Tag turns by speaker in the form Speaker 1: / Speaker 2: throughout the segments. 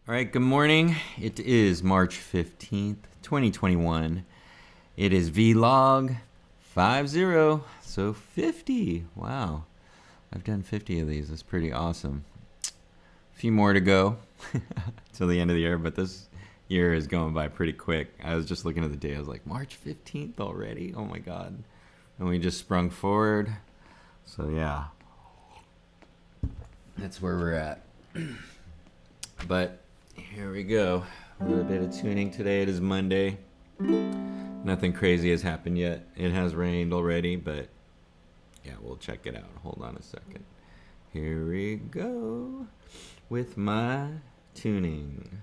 Speaker 1: All right, good morning. It is March 15th, 2021. It is vlog 50, so 50. Wow. I've done 50 of these. That's pretty awesome. A few more to go till the end of the year, but this year is going by pretty quick. I was just looking at the day. I was like, March 15th already? Oh my God. And we just sprung forward. So yeah, that's where we're at. But here we go. A little bit of tuning today. It is Monday. Nothing crazy has happened yet. It has rained already, but yeah, we'll check it out. Hold on a second. Here we go with my tuning.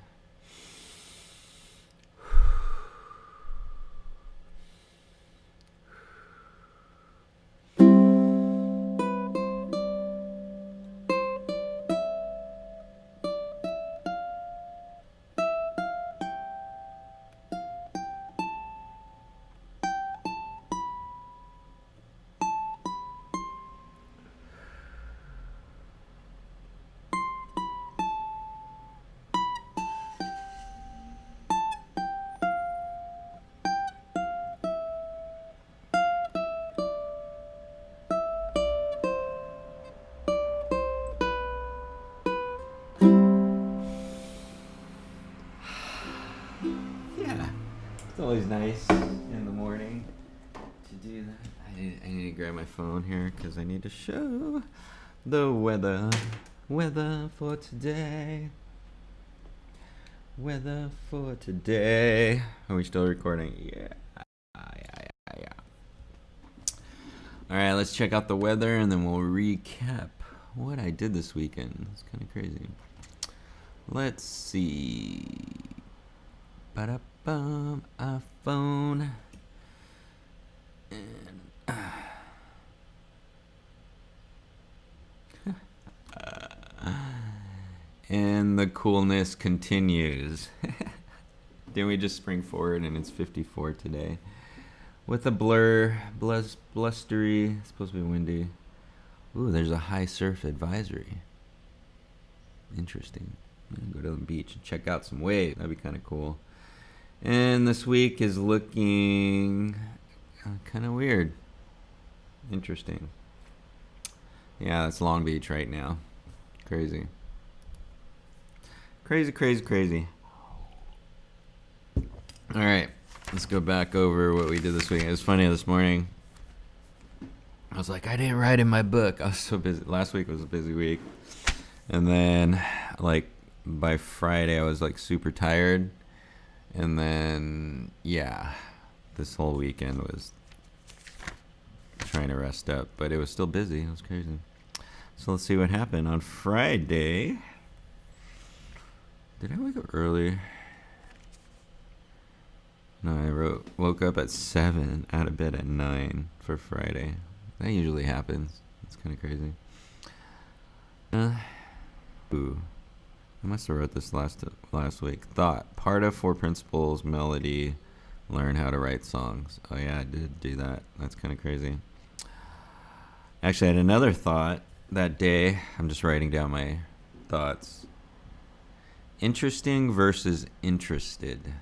Speaker 1: Yeah, it's always nice in the morning to do that. I need to grab my phone here because I need to show the weather for today. Weather for today. Are we still recording? Yeah. All right, let's check out the weather and then we'll recap what I did this weekend. It's kind of crazy. Let's see. Ba-da-bum, iPhone. And the coolness continues. Then we just spring forward and it's 54 today. With a blustery, it's supposed to be windy. Ooh, there's a high surf advisory. Interesting. Go to the beach and check out some waves. That'd be kind of cool. And this week is looking kind of weird. Interesting. Yeah, that's Long Beach right now. Crazy. Crazy. All right, let's go back over what we did this week. It was funny this morning. I was like, I didn't write in my book. I was so busy. Last week was a busy week. And then, like, by Friday, I was, like, super tired. And then, yeah, this whole weekend was trying to rest up. But it was still busy. It was crazy. So let's see what happened. On Friday, did I wake up early? No, I woke up at 7, out of bed at 9 for Friday. That usually happens. It's kind of crazy. Ooh. I must have wrote this last week. Thought. Part of 4 Principles melody. Learn how to write songs. Oh yeah, I did do that. That's kind of crazy. Actually, I had another thought that day. I'm just writing down my thoughts. Interesting versus interested.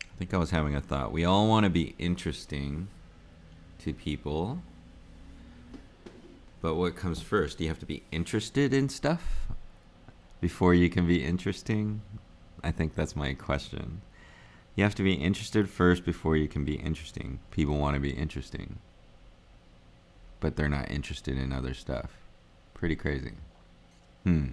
Speaker 1: I think I was having a thought. We all want to be interesting to people. But what comes first? Do you have to be interested in stuff before you can be interesting? I think that's my question. You have to be interested first before you can be interesting. People want to be interesting, but they're not interested in other stuff. Pretty crazy. I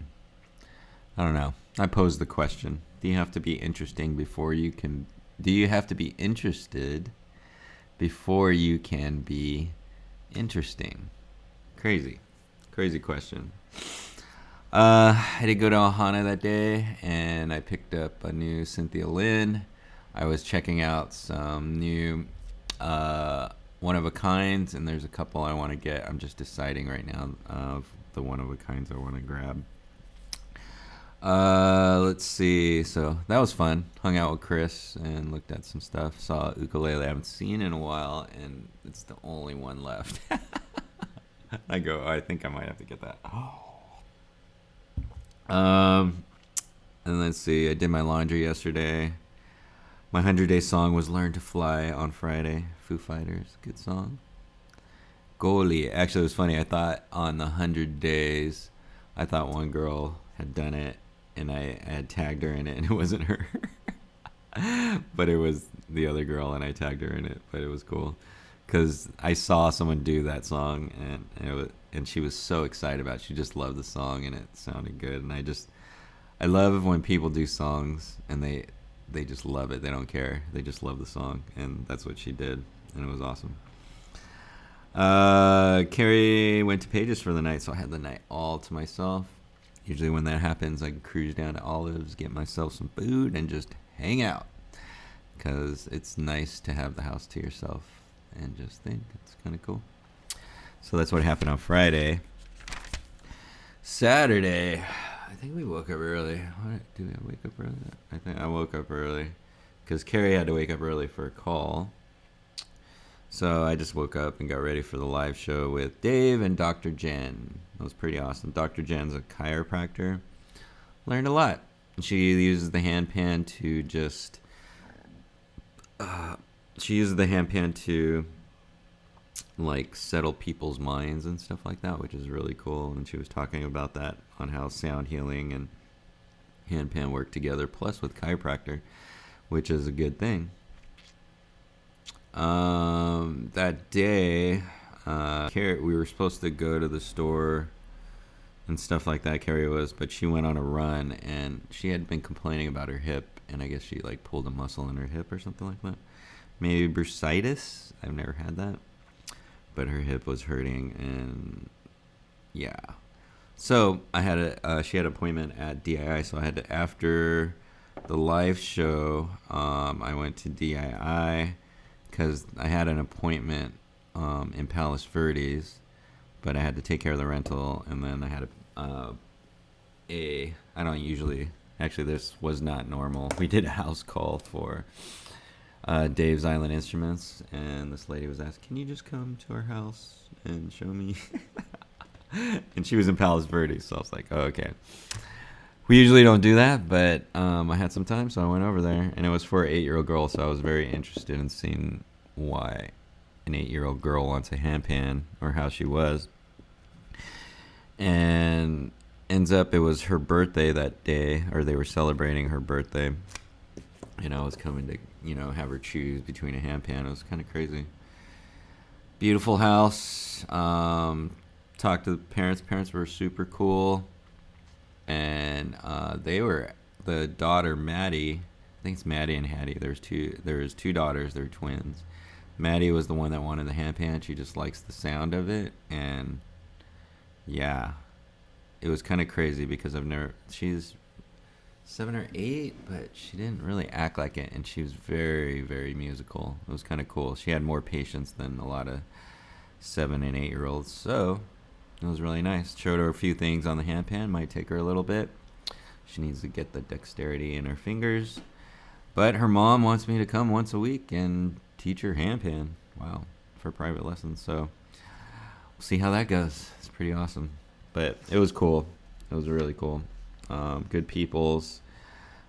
Speaker 1: don't know. I posed the question. Do you have to be interesting before you can... Do you have to be interested before you can be interesting? Crazy question. I did go to Ohana that day, and I picked up a new Cynthia Lynn. I was checking out some new one-of-a-kinds, and there's a couple I want to get. I'm just deciding right now of the one-of-a-kinds I want to grab. Let's see. So that was fun. Hung out with Chris and looked at some stuff. Saw a ukulele I haven't seen in a while, and it's the only one left. I think I might have to get that. Oh. Um, and let's see. I did my laundry yesterday. My 100-day song was "Learn to Fly" on Friday. Foo Fighters, good song. Goalie. Actually, it was funny. I thought on the 100 days, I thought one girl had done it, and I had tagged her in it, and it wasn't her. But it was the other girl, and I tagged her in it. But it was cool because I saw someone do that song, and she was so excited about it. She just loved the song, and it sounded good. And I love when people do songs and they just love it. They don't care. They just love the song, and that's what she did, and it was awesome. Carrie went to Pages for the night, so I had the night all to myself. Usually when that happens, I can cruise down to Olive's, get myself some food, and just hang out. Because it's nice to have the house to yourself and just think. It's kind of cool. So that's what happened on Friday. Saturday, I think we woke up early. Did I wake up early? I think I woke up early because Carrie had to wake up early for a call. So I just woke up and got ready for the live show with Dave and Dr. Jen. That was pretty awesome. Dr. Jen's a chiropractor. Learned a lot. She uses the handpan to just... she uses the handpan to like settle people's minds and stuff like that, which is really cool. And she was talking about that on how sound healing and handpan work together, plus with chiropractor, which is a good thing. That day, we were supposed to go to the store and stuff like that. Carrie was, but she went on a run and she had been complaining about her hip, and I guess she like pulled a muscle in her hip or something like that. Maybe bursitis. I've never had that, but her hip was hurting, and yeah. So she had an appointment at DII, so I had to, after the live show, I went to DII because I had an appointment in Palos Verdes, but I had to take care of the rental, and then I had I don't usually, actually this was not normal. We did a house call for Dave's Island Instruments, and this lady was asked, can you just come to our house and show me? And she was in Palos Verdes, so I was like, oh, okay. We usually don't do that, but I had some time, so I went over there, and it was for an 8-year-old girl, so I was very interested in seeing why an 8-year-old girl wants a handpan, or how she was. And ends up it was her birthday that day, or they were celebrating her birthday, and I was coming to, have her choose between a handpan. It was kind of crazy. Beautiful house. Talked to the parents. Parents were super cool. And the daughter, Maddie, I think it's Maddie and Hattie. There's two daughters. They're twins. Maddie was the one that wanted the handpan. She just likes the sound of it. And yeah, it was kind of crazy because she's 7 or 8, but she didn't really act like it, and she was very, very musical. It was kind of cool. She had more patience than a lot of 7 and 8-year-olds, so it was really nice. Showed her a few things on the handpan. Might take her a little bit. She needs to get the dexterity in her fingers, but her mom wants me to come once a week and teach her handpan. Wow, for private lessons. So we'll see how that goes. It's pretty awesome, but it was cool. It was really cool. Good peoples.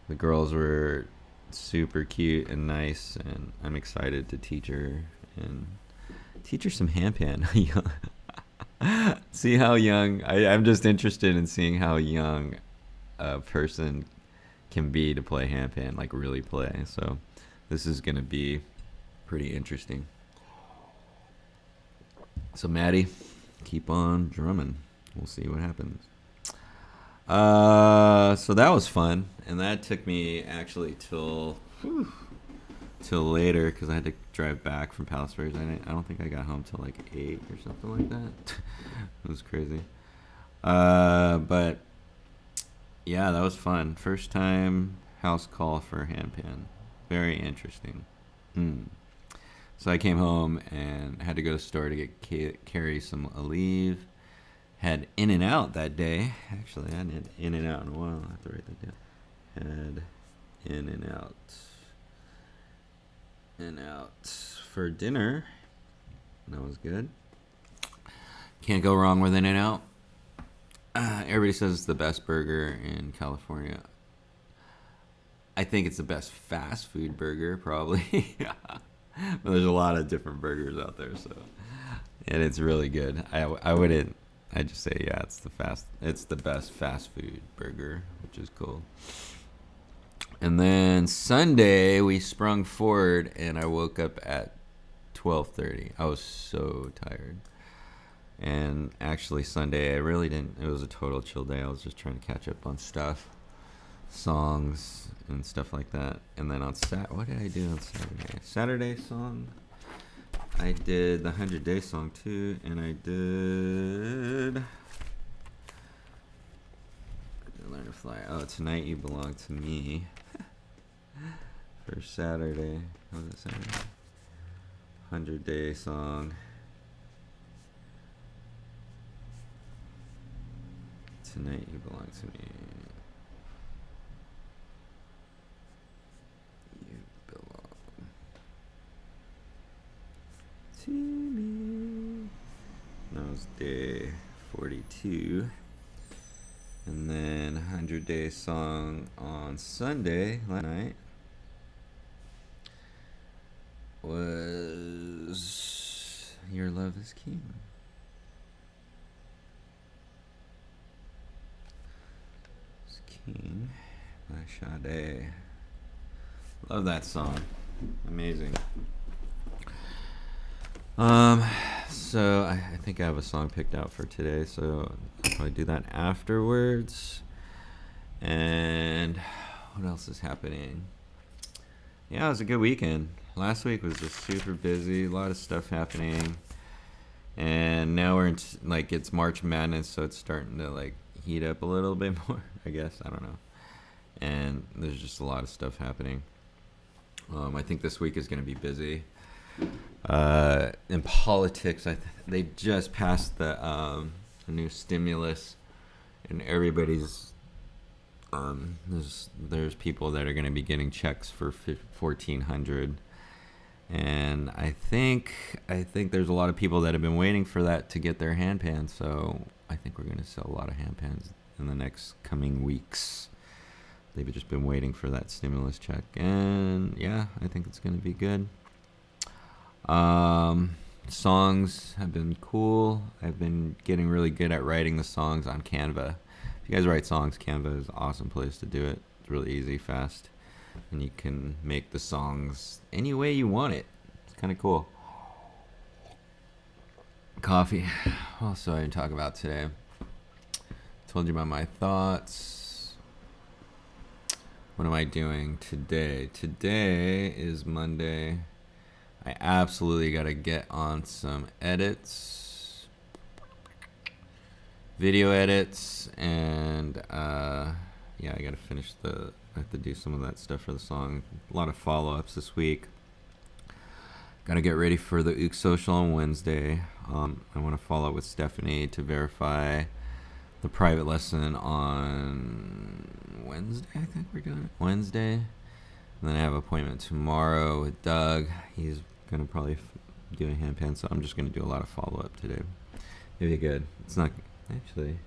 Speaker 1: The girls were super cute and nice, and I'm excited to teach her some handpan. See how young. I'm just interested in seeing how young a person can be to play handpan, like really play. So this is gonna be pretty interesting. So Maddie, keep on drumming. We'll see what happens. So that was fun, and that took me actually till later because I had to drive back from Palos Verdes. I don't think I got home till like 8 or something like that. It was crazy. But yeah, that was fun. First time house call for handpan. Very interesting. So I came home and had to go to the store to get Carrie some Aleve. Had In-N-Out that day. Actually, I hadn't had In-N-Out in a while. I have to write that down. Had In-Out for dinner. That was good. Can't go wrong with In-N-Out. Everybody says it's the best burger in California. I think it's the best fast food burger, probably. But there's a lot of different burgers out there, so and it's really good. I wouldn't. I just say yeah, it's the best fast food burger, which is cool. And then Sunday we sprung forward, and I woke up at 12:30. I was so tired. And actually Sunday I really didn't. It was a total chill day. I was just trying to catch up on stuff, songs and stuff like that. And then on what did I do on Saturday? Saturday song. I did the 100-day song too, and I did Learn to Fly. Oh, Tonight You Belong to Me. For Saturday. What was it, Saturday? 100-day song. Tonight You Belong to Me. You belong to me. That was day 42. And then 100-day song on Sunday last night was Your Love Is King. It's King by Sade. Love that song. Amazing. So I think I have a song picked out for today, so I'll probably do that afterwards. And what else is happening? Yeah, it was a good weekend. Last week was just super busy, a lot of stuff happening. And now we're in, it's March Madness, so it's starting to heat up a little bit more, I guess. I don't know. And there's just a lot of stuff happening. I think this week is going to be busy. In politics, they just passed the new stimulus, and everybody's there's people that are going to be getting checks for $1,400, and I think there's a lot of people that have been waiting for that to get their hand pans. So I think we're going to sell a lot of hand pans in the next coming weeks. They've just been waiting for that stimulus check, and yeah, I think it's going to be good. Songs have been cool. I've been getting really good at writing the songs on Canva. If you guys write songs, Canva is an awesome place to do it. It's really easy, fast, and you can make the songs any way you want it. It's kind of cool. Coffee. What else do I talk about today? Told you about my thoughts. What am I doing today? Today is Monday. I absolutely got to get on some edits, video edits, and I got to finish I have to do some of that stuff for the song. A lot of follow-ups this week. Got to get ready for the Ook Social on Wednesday. I want to follow up with Stephanie to verify the private lesson on Wednesday. I think we're doing it Wednesday. And then I have an appointment tomorrow with Doug. He's going to probably do a hand pan, so I'm just going to do a lot of follow-up today. It'll be good. It's not... Actually,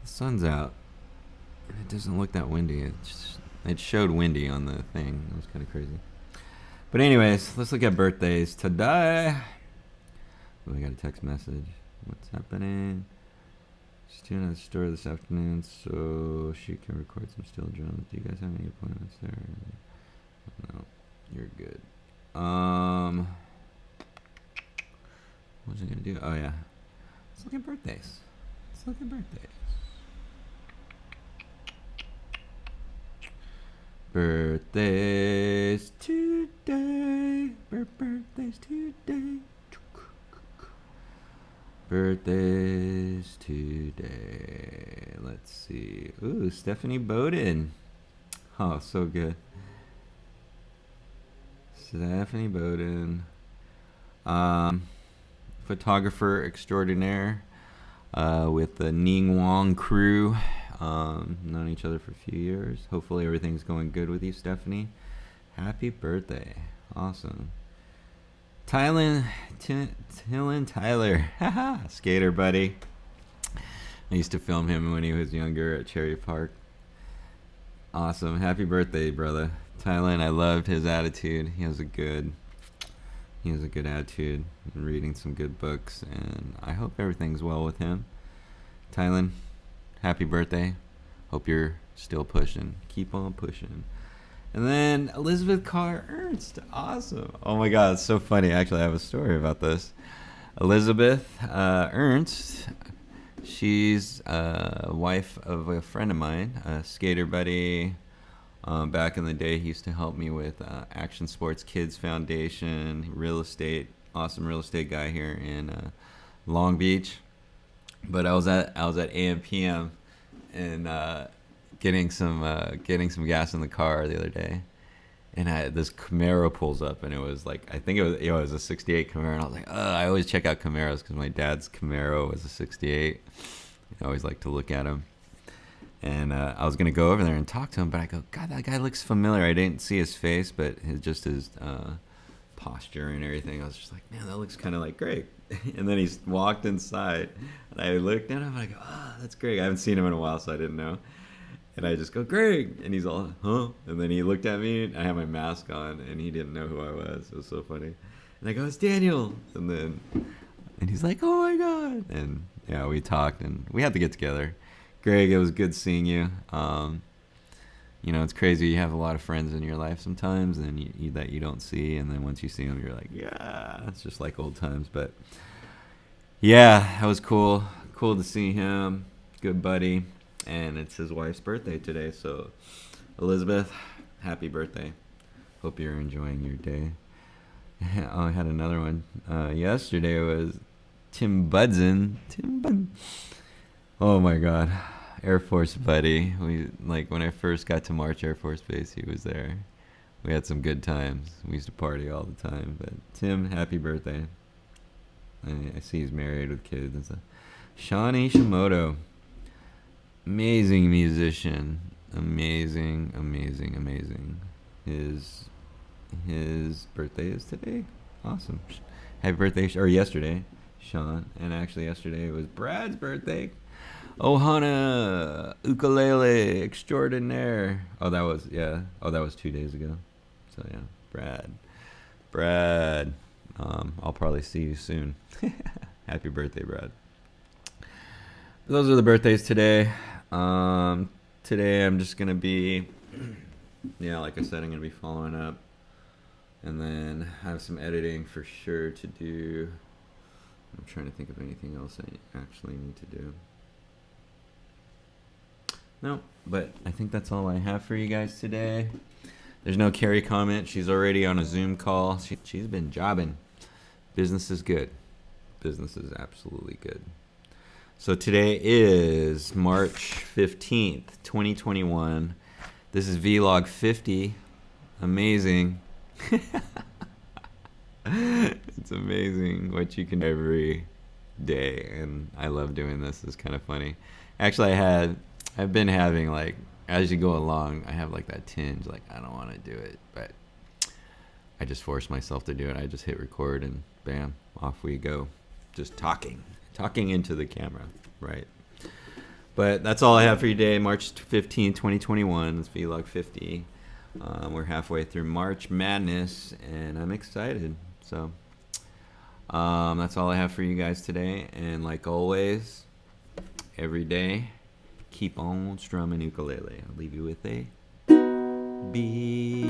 Speaker 1: the sun's out, and it doesn't look that windy. It showed windy on the thing. It was kind of crazy. But anyways, let's look at birthdays today. Oh, I got a text message. What's happening? She's tuning at the store this afternoon, so she can record some steel drums. Do you guys have any appointments there? No, you're good. What was I gonna do? Oh yeah, let's look at birthdays. Birthdays today. Birthdays today. Birthdays today. Let's see. Ooh, Stephanie Bowden. Oh, so good. Stephanie Bowden. Photographer extraordinaire with the Ning Wong crew. Known each other for a few years. Hopefully everything's going good with you, Stephanie. Happy birthday. Awesome. Tylen Tyler. Haha. Skater buddy. I used to film him when he was younger at Cherry Park. Awesome. Happy birthday, brother. Thailand, I loved his attitude. He has a good attitude and reading some good books, and I hope everything's well with him. Thailand, happy birthday. Hope you're still pushing. Keep on pushing. And then Elizabeth Carr Ernst. Awesome. Oh my God, it's so funny. Actually, I have a story about this. Elizabeth Ernst, she's a wife of a friend of mine, a skater buddy. Back in the day, he used to help me with Action Sports Kids Foundation, real estate, awesome real estate guy here in Long Beach. But I was at AM/PM and getting some gas in the car the other day, and this Camaro pulls up, and it was like, I think it was a '68 Camaro, and I was like, I always check out Camaros because my dad's Camaro was a '68. I always like to look at him. And I was gonna go over there and talk to him, but I go, God, that guy looks familiar. I didn't see his face, but his posture and everything. I was just like, man, that looks kind of like Greg. And then he walked inside, and I looked at him, and I go, that's Greg. I haven't seen him in a while, so I didn't know. And I just go, Greg, and he's all, huh? And then he looked at me, and I had my mask on, and he didn't know who I was. It was so funny. And I go, it's Daniel. And he's like, oh my God. And yeah, we talked, and we had to get together. Greg, it was good seeing you. It's crazy. You have a lot of friends in your life sometimes, and that you don't see, and then once you see them, you're like, yeah, it's just like old times. But yeah, that was cool. Cool to see him. Good buddy. And it's his wife's birthday today, so Elizabeth, happy birthday. Hope you're enjoying your day. Oh, I had another one. Yesterday was Tim Budson. Oh my God, Air Force buddy. When I first got to March Air Force Base, he was there. We had some good times. We used to party all the time. But Tim, happy birthday. I see he's married with kids. Sean Ishimoto, amazing musician, amazing. His birthday is today. Awesome. Happy birthday, or yesterday, Sean. And actually yesterday was Brad's birthday. Ohana ukulele extraordinaire. That was 2 days ago. So yeah, Brad. I'll probably see you soon. Happy birthday, Brad. Those are the birthdays today. Today I'm just gonna be, like I said, I'm gonna be following up, and then have some editing for sure to do. I'm trying to think of anything else I actually need to do. No, but I think that's all I have for you guys today. There's no Carrie comment. She's already on a Zoom call. She's been jobbing. Business is good. Business is absolutely good. So today is March 15th, 2021. This is vlog 50. Amazing. It's amazing what you can do every day, and I love doing this. It's kind of funny. Actually, I've been having, like, as you go along, I have like that tinge, like I don't want to do it, but I just force myself to do it. I just hit record and bam, off we go. Just talking into the camera, right? But that's all I have for you today, March 15, 2021. It's vlog 50. We're halfway through March Madness, and I'm excited. So that's all I have for you guys today. And like always, every day, keep on strumming ukulele. I'll leave you with a B.